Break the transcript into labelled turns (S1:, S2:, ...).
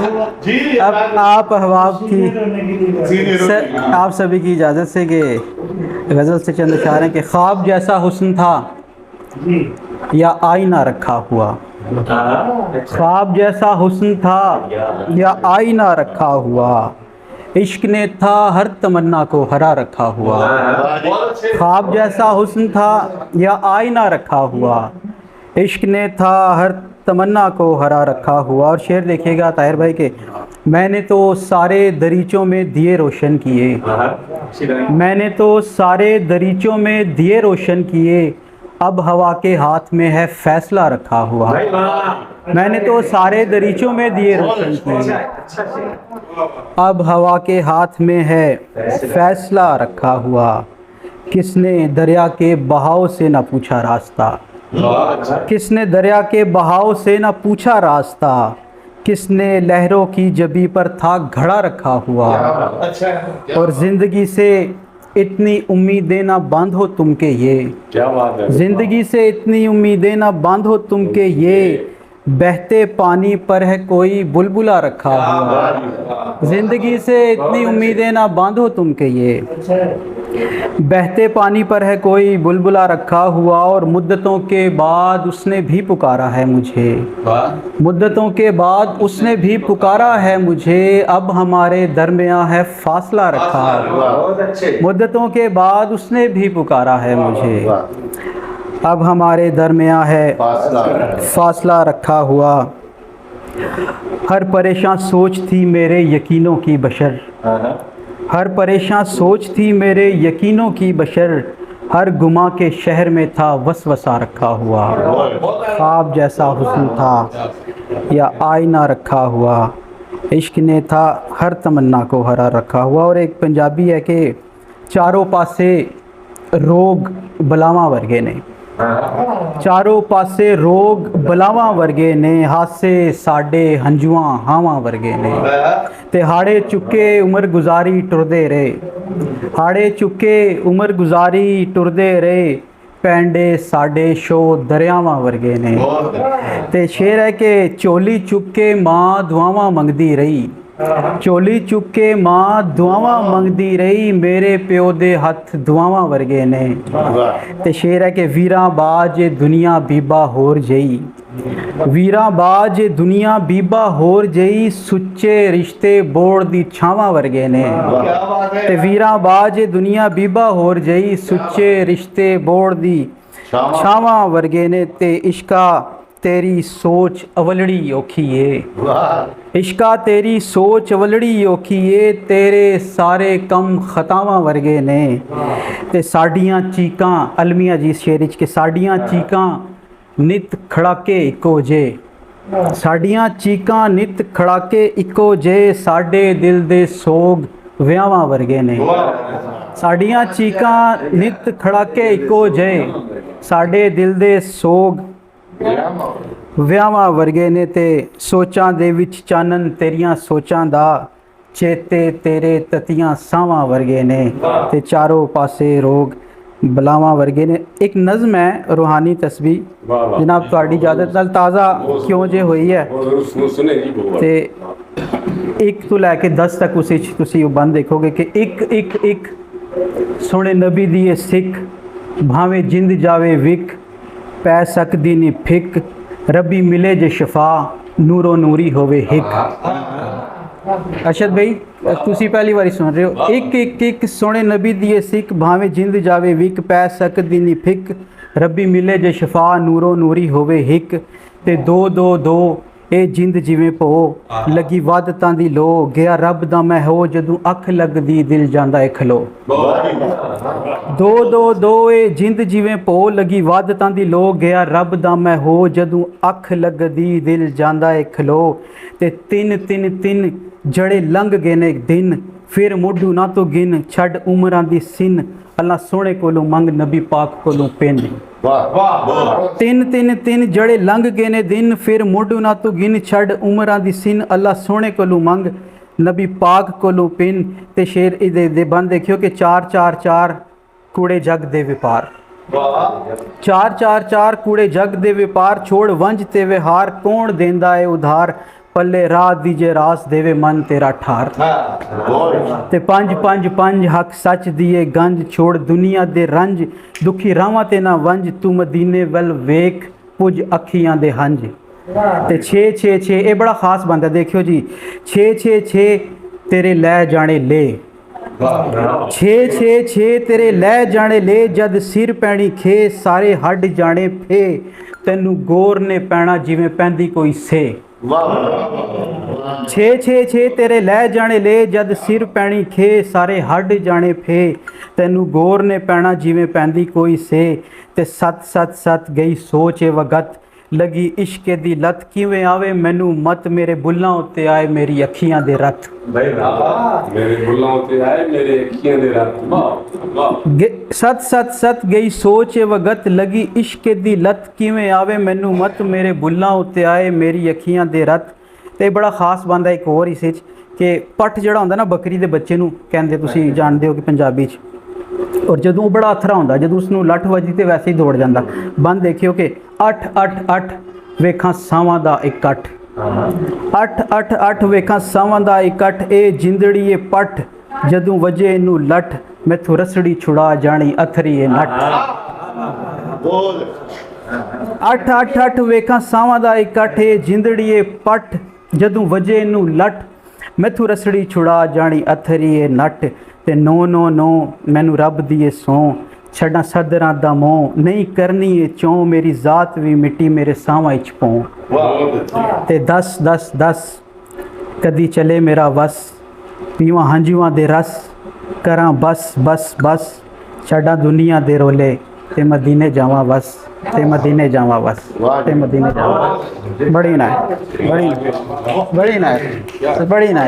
S1: अब आप अहबाब की आप सभी की इजाज़त से कि गज़ल से चंद इशारे के ख्वाब जैसा हुस्न था या आईना रखा हुआ, ख्वाब जैसा हुस्न था या आईना रखा हुआ, इश्क ने था हर तमन्ना को हरा रखा हुआ। ख्वाब जैसा हुस्न था या आईना रखा हुआ, इश्क ने था हर तमन्ना को हरा रखा हुआ। और शेर देखिएगा ताहिर भाई के, मैंने तो सारे दरीचों में दिए रोशन किए, मैंने तो सारे दरीचों में दिए रोशन किए, अब हवा के हाथ में है फैसला रखा हुआ। मैंने तो सारे दरीचों में दिए रोशन किए, अब हवा के हाथ में है फैसला रखा हुआ। किसने दरिया के बहाव से न पूछा रास्ता, किसने दरिया के बहाव से न पूछा रास्ता, किसने लहरों की जबी पर था घड़ा रखा हुआ। और ज़िंदगी से इतनी उम्मीदें ना बांधो तुम के ये,
S2: क्या बात है,
S1: ज़िंदगी से इतनी उम्मीदें ना बांधो तुम के ये, बहते पानी पर है कोई बुलबुला रखा हुआ। ज़िंदगी से इतनी उम्मीदें ना बांधो तुम के ये, बहते पानी पर है कोई बुलबुला रखा हुआ। और मुद्दतों के बाद उसने भी पुकारा है मुझे, मुद्दतों के बाद उसने भी पुकारा है मुझे, अब हमारे दरमियां है फासला रखा हुआ। मुद्दतों के बाद उसने भी पुकारा है मुझे, अब हमारे दरमियां है फासला रखा हुआ। हर परेशान सोच थी मेरे यकीनों की बशर, हर परेशान सोच थी मेरे यकीनों की बशर, हर गुमा के शहर में था वसवसा रखा हुआ। ख्वाब जैसा हुस्न था या आईना रखा हुआ, इश्क ने था हर तमन्ना को हरा रखा हुआ। और एक पंजाबी है कि चारों पासे रोग बलावां वर्गे ने, चारों पासे रोग बलावां वर्गे ने, हासे साडे हंजुआं हावां वर्गे ने, ते हाड़े चुके उम्र गुजारी टुरदे रहे, हाड़े चुके उम्र गुजारी टुरदे रहे, पैंडे साडे शो दरियावां वर्गे ने। ते शेर है कि चोली चुक के माँ दुआवां मंगदी रही, चोली चुक के माँ दुआवां मंगदी रही, मेरे प्यो दे हथ दुआवां वर्गे ने। ते शेर है कि वीरां बाज दुनिया बीबा होर जई, वीरां बाज दुनिया बीबा होर जई, सुच्चे रिश्ते बोड़ दी छावां वर्गे ने। ते वीरां बाज दुनिया बीबा होर जई, सुच्चे रिश्ते बोड़ दी छावां वर्गे ने। ते इश्का तेरी सोच अवलड़ी औखी है, इश्का तेरी सोच अवलड़ी औखी है, तेरे सारे कम खतावां वर्गे ने। ते साडियां चीकां अलमिया जी शेर च के साडियां चीकां नित खड़ाके इको जे, साडियां चीकां नित खड़ाके इको जे, साडे दिल दे सोग विआवां वर्गे ने। साडियां चीकां नित खड़ाके इको जे, साडे दिल दे सोग ਵਿਆਹਾਂ ਵਰਗੇ ਨੇ। ਤੇ ਸੋਚਾਂ ਦੇ ਵਿੱਚ ਚਾਨਣ ਤੇਰੀਆਂ ਸੋਚਾਂ ਦਾ, ਚੇਤੇ ਤੇਰੇ ਤਤੀਆਂ ਸਾਵਾਂ ਵਰਗੇ ਨੇ, ਤੇ ਚਾਰੋਂ ਪਾਸੇ ਰੋਗ ਬਲਾਵਾਂ ਵਰਗੇ ਨੇ। ਇੱਕ ਨਜ਼ਮ ਹੈ ਰੂਹਾਨੀ ਤਸਬੀਹ ਜਨਾਬ ਤੁਹਾਡੀ ਇਜਾਜ਼ਤ ਨਾਲ ਤਾਜ਼ਾ ਕਿਉਂ ਜੇ ਹੋਈ ਹੈ, ਤੇ 1 ਤੋਂ ਲੈ ਕੇ 10 ਤੱਕ ਉਸ ਵਿੱਚ ਤੁਸੀਂ ਉਹ ਬੰਦ ਦੇਖੋਗੇ ਕਿ ਇੱਕ ਇੱਕ ਇੱਕ ਸੋਹਣੇ ਨਬੀ ਦੀ ਇਹ ਸਿੱਖ, ਭਾਵੇਂ ਜਿੰਦ ਜਾਵੇ ਵਿਕ, ਪੈ ਸਕਦੀ ਨੀ ਫਿੱਕ, ਰੱਬੀ ਮਿਲੇ ਜੇ ਸ਼ਫਾ, ਨੂਰੋ ਨੂਰੀ ਹੋਵੇ ਹਿੱਕ। ਅਰਸ਼ਦ ਭਾਈ ਤੁਸੀਂ ਪਹਿਲੀ ਵਾਰੀ ਸੁਣ ਰਹੇ ਹੋ। ਇੱਕ ਇੱਕ ਇੱਕ ਸੋਹਣੇ ਨਬੀ ਦੀ ਇਹ ਸਿੱਖ, ਭਾਵੇਂ ਜਿੰਦ ਜਾਵੇ ਵਿਕ, ਪੈ ਸਕਦੀ ਨੀ ਫਿੱਕ, ਰੱਬੀ ਮਿਲੇ ਜੇ ਸ਼ਫਾ, ਨੂਰੋ ਨੂਰੀ ਹੋਵੇ ਹਿੱਕ। ਤੇ ਦੋ ਦੋ ਦੋ ਇਹ ਜਿੰਦ ਜਿਵੇਂ ਭੋ, ਲੱਗੀ ਵੱਧ ਤਾਂ ਦੀ ਲੋ, ਗਿਆ ਰੱਬ ਦਾ ਮੈਂ ਹੋ, ਜਦੋਂ ਅੱਖ ਲੱਗਦੀ ਦਿਲ ਜਾਂਦਾ ਏ ਖਲੋ। ਦੋ ਦੋ ਦੋ ਇਹ ਜਿੰਦ ਜਿਵੇਂ ਭੋ, ਲੱਗੀ ਵੱਧ ਤਾਂ ਦੀ ਲੋ, ਗਿਆ ਰੱਬ ਦਾ ਮੈਂ ਹੋ, ਜਦੋਂ ਅੱਖ ਲੱਗਦੀ ਦਿਲ ਜਾਂਦਾ ਏ ਖਲੋ। ਤੇ ਤਿੰਨ ਤਿੰਨ ਤਿੰਨ ਜੜੇ ਲੰਘ ਗਏ ਨੇ ਦਿਨ, ਫਿਰ ਮੋਢੂ ਨਾ ਤੋਂ ਗਿਣ, ਛੱਡ ਉਮਰਾਂ ਦੀ ਸਿਨ, ਅੱਲਾ ਸੋਹਣੇ ਕੋਲੋਂ ਮੰਗ, ਨਬੀ ਪਾਕ ਕੋਲੋਂ ਪਿੰਨ। ਤਿੰਨ ਤਿੰਨ ਤਿੰਨ ਜੜੇ ਲੰਘ ਗਏ ਨੇ ਦਿਨ, ਫਿਰ ਮੋਢੂ ਨਾ ਤੂੰ ਗਿਣ, ਛੱਡ ਉਮਰਾਂ ਦੀ ਸਿਨ, ਅੱਲਾ ਸੋਹਣੇ ਕੋਲੋਂ ਮੰਗ, ਨਬੀ ਪਾਕ ਕੋਲੋਂ ਪਿੰਨ। ਤੇ ਸ਼ੇਰ ਇਹਦੇ ਬੰਦ ਦੇਖਿਓ ਕਿ 4 4 4 ਕੂੜੇ ਜਗ ਦੇ ਵਪਾਰ, 4 4 4 ਕੂੜੇ ਜਗ ਦੇ ਵਪਾਰ, ਛੋੜ ਵੰਜ ਤੇ ਵਿਹਾਰ, ਕੌਣ ਦੇਂਦਾ ਏ ਉਧਾਰ, पल्ले रात दीजे रास देवे मन तेरा ठार ते पंज पंज पंज हक सच दिए गंज छोड़ दुनिया दे रंज दुखी रावां ते ना वंज तू मदीने वल वेख पुज अखियां दे हंज ते छे छे छे ये बड़ा खास बंदा देखियो जी छे छे छे तेरे लै जाने ले छे छे छे तेरे लै जाने ले जद सिर पैनी खे सारे हड्ड जाने फे तैनू गोर ने पैना जिवें पैंदी कोई से छे छे छे तेरे लै जाने ले जद सिर पैनी खे सारे हड्ड जाने फे तैनू गोर ने पैना जिवें पैंदी कोई से ते सत सत सत गई सोच ए वगत लगी इश्क दी लत किवें आवे मैनू मत मेरे बुल्लां उत्ते आए मेरी अखियां दे रत
S2: मेरे बुल्लां उत्ते आए मेरे अखियां दे रत
S1: सत सत सत गई सोच ए वगत लगी इश्क दी लत किवें आवे मैनू मत मेरे बुल्लां उत्ते आए मेरी अखियां दे रत ते बड़ा खास बंदा एक होर इस कि पट्ठ जिहड़ा हुंदा ना बकरी दे बच्चे नूं कहंदे तुसीं जाणदे हो कि पंजाबी च और जदों बड़ा अथरा हुंदा जदों उसनूं लठ वजदी ते वैसे ही दौड़ जांदा बंद देखियो कि 8 8 8 वेखां सावां दा इकट्ठ 8 8 8 वेखां सावां दा इकट्ठ ए जिंदड़ी ए पट्ठ जदों वजे इनू लठ मैथों रसड़ी छुड़ा जानी अथरी ए नठ 8 8 8 वेखां सावां दा इकट्ठ ए जिंदड़ी ए पट्ठ जदों वजे इनू लठ मैथों रसड़ी छुड़ा जानी अथरी ए नठ ते नो नो नो मैनू रब दी ए सौं छड़ा सदरां दा मोह नहीं करनी ए चौं मेरी जात भी मिट्टी मेरे सावां इच पौं ते 10 10 10 कदी चले मेरा वस पीवां हंजुआं दे रस करां बस बस बस छड़ा दुनिया दे रोले ते मदीने जावां बस ते मदीने जावां बस ते मदीने जावां बस बड़ी ना बड़ी ना बड़ी ना